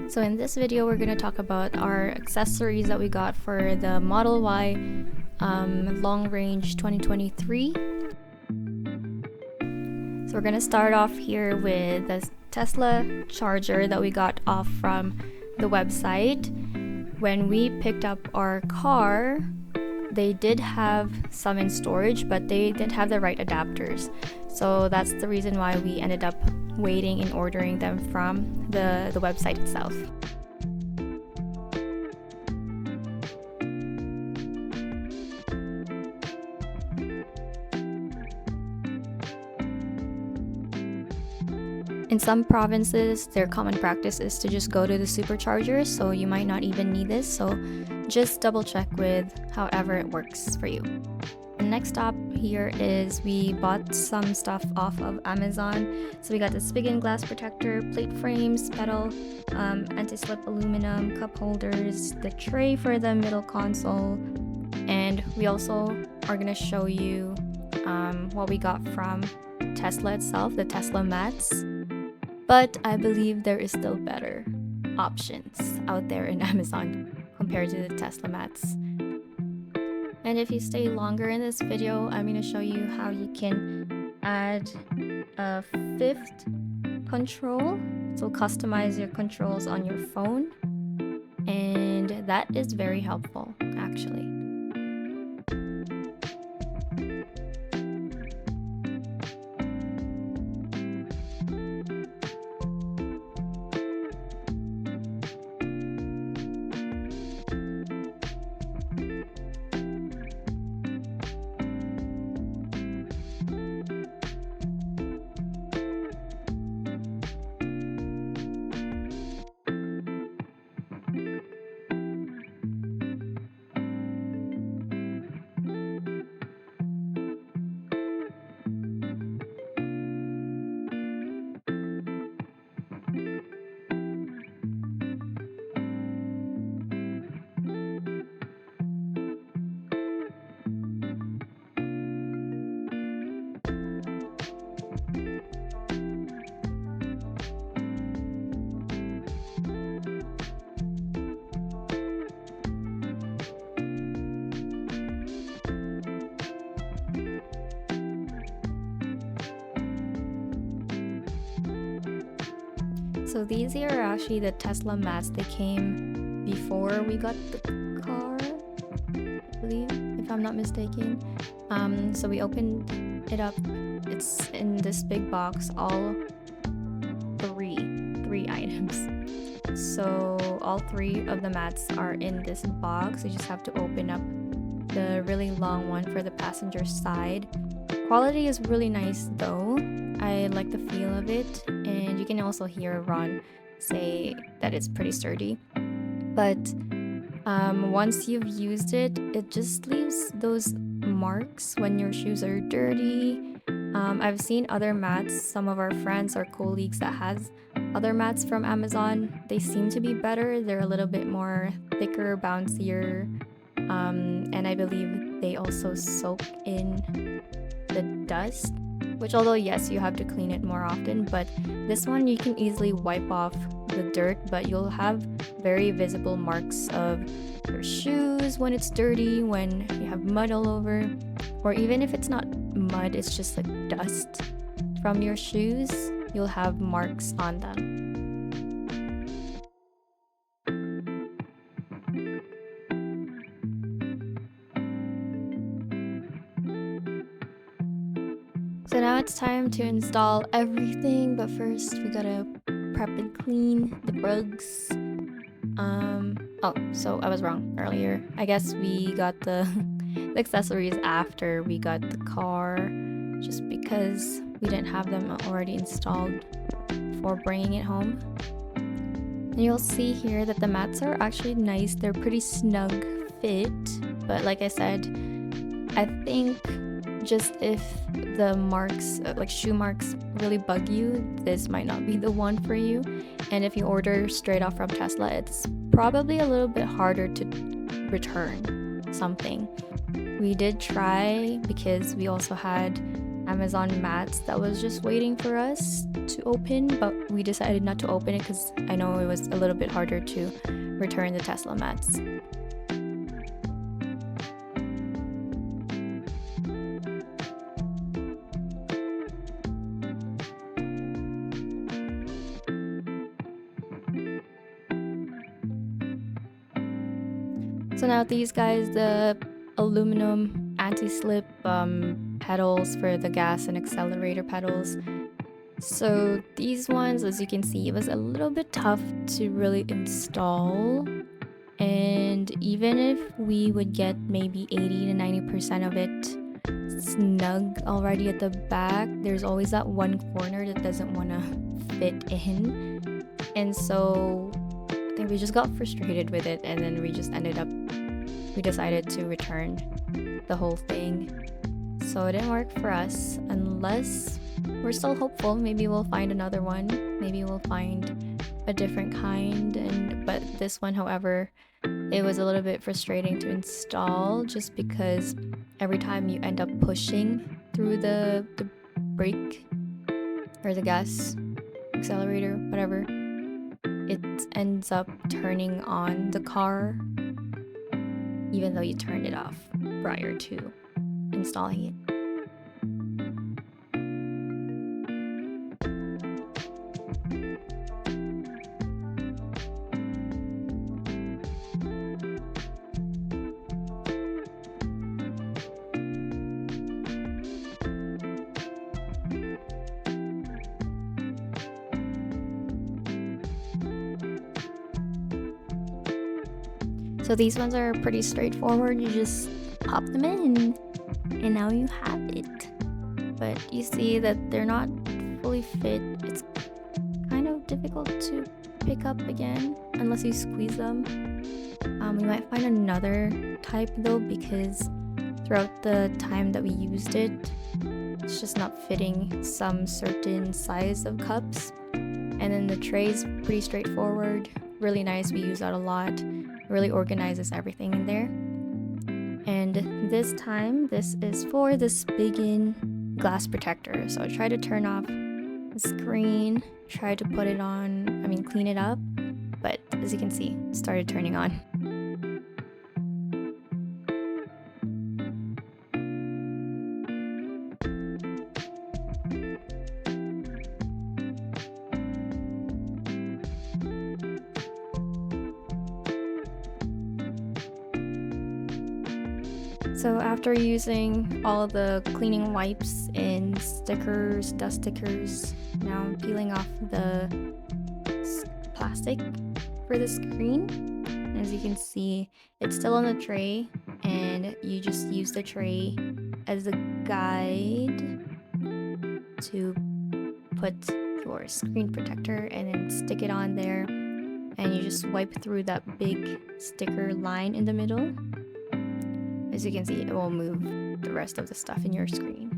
So in this video, we're going to talk about our accessories that we got for the Model Y long range 2023. So we're going to start off here with the Tesla charger that we got off from the website. When we picked up our car, they did have some in storage, but they didn't have the right adapters. So that's the reason why we ended up waiting and ordering them from the website itself. In some provinces, their common practice is to just go to the superchargers, so you might not even need this, so just double check with however it works for you. And next up here is we bought some stuff off of Amazon. So we got the spigot glass protector, plate frames, pedal, anti-slip aluminum, cup holders, the tray for the middle console, and we also are going to show you what we got from Tesla itself, the Tesla mats. But I believe there is still better options out there in Amazon compared to the Tesla mats. And if you stay longer in this video, I'm going to show you how you can add a fifth control. So customize your controls on your phone. And that is very helpful, actually. So these here are actually the Tesla mats. They came before we got the car, I believe, if I'm not mistaken. So we opened it up. It's in this big box, all three items. So all three of the mats are in this box. You just have to open up the really long one for the passenger side. Quality is really nice though. I like the feel of it, and you can also hear Ron say that it's pretty sturdy. But once you've used it, it just leaves those marks when your shoes are dirty. I've seen other mats, some of our friends or colleagues that has other mats from Amazon. They seem to be better. They're a little bit more thicker, bouncier, and I believe they also soak in the dust, which although yes, you have to clean it more often, but this one you can easily wipe off the dirt, but you'll have very visible marks of your shoes when it's dirty, when you have mud all over, or even if it's not mud, it's just like dust from your shoes, you'll have marks on them. So now it's time to install everything, but first we gotta prep and clean the rugs. Oh, so I was wrong earlier. I guess we got the accessories after we got the car, just because we didn't have them already installed for bringing it home. And you'll see here that the mats are actually nice. They're pretty snug fit, but like I said, I think just if the marks, like shoe marks, really bug you, this might not be the one for you. And if you order straight off from Tesla, it's probably a little bit harder to return something. We did try because we also had Amazon mats that was just waiting for us to open, but we decided not to open it because I know it was a little bit harder to return the Tesla mats. So now these guys, the aluminum anti-slip pedals for the gas and accelerator pedals. So these ones, as you can see, it was a little bit tough to really install. And even if we would get maybe 80 to 90% of it snug already at the back, there's always that one corner that doesn't want to fit in. And so I think we just got frustrated with it, and then we just we decided to return the whole thing. So it didn't work for us, unless we're still hopeful. Maybe we'll find another one. Maybe we'll find a different kind. But this one, however, it was a little bit frustrating to install, just because every time you end up pushing through the brake or the gas accelerator, whatever, it ends up turning on the car even though you turned it off prior to installing it. So these ones are pretty straightforward. You just pop them in and now you have it. But you see that they're not fully fit. It's kind of difficult to pick up again unless you squeeze them. We might find another type though, because throughout the time that we used it, it's just not fitting some certain size of cups. And then the tray is pretty straightforward, really nice. We use that a lot. Really organizes everything in there. And this time, this is for the Spigen glass protector. So I tried to turn off the screen, tried to put it on, clean it up, but as you can see, it started turning on. So after using all the cleaning wipes and stickers, dust stickers, now I'm peeling off the plastic for the screen. As you can see, it's still on the tray, and you just use the tray as a guide to put your screen protector and then stick it on there, and you just wipe through that big sticker line in the middle. As you can see, it will move the rest of the stuff in your screen.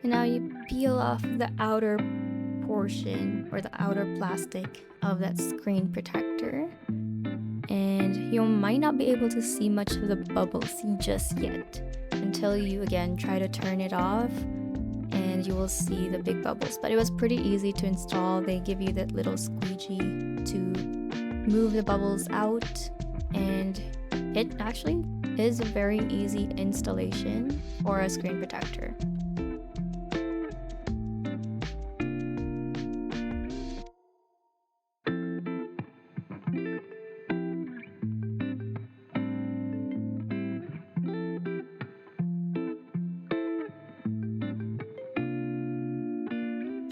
And now you peel off the outer portion or the outer plastic of that screen protector, and you might not be able to see much of the bubbles just yet until you again try to turn it off, and you will see the big bubbles. But it was pretty easy to install. They give you that little squeegee to move the bubbles out, and it actually is a very easy installation for a screen protector.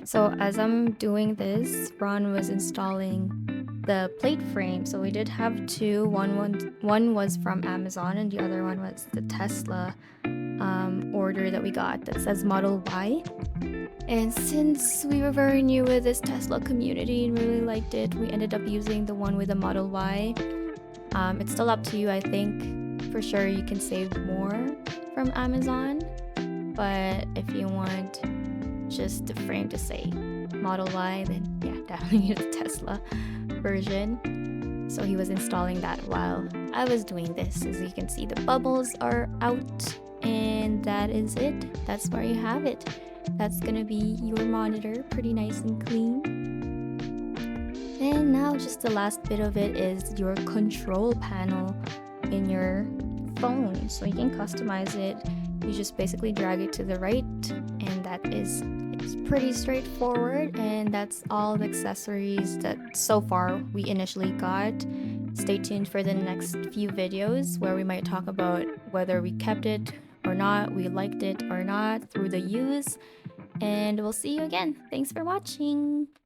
So as I'm doing this, Ron was installing the plate frame. So we did have two. One was from Amazon, and the other one was the Tesla order that we got that says Model Y. And since we were very new with this Tesla community and really liked it, we ended up using the one with the Model Y. It's still up to you. I think for sure you can save more from Amazon, but if you want just the frame to say Model Y, then yeah, definitely use the Tesla version. So he was installing that while I was doing this. As you can see, the bubbles are out, and that is it. That's where you have it. That's gonna be your monitor, pretty nice and clean. And now just the last bit of it is your control panel in your phone. So you can customize it. You just basically drag it to the right, and that is it's pretty straightforward. And that's all the accessories that so far we initially got. Stay tuned for the next few videos where we might talk about whether we kept it or not, we liked it or not through the use. And we'll see you again. Thanks for watching.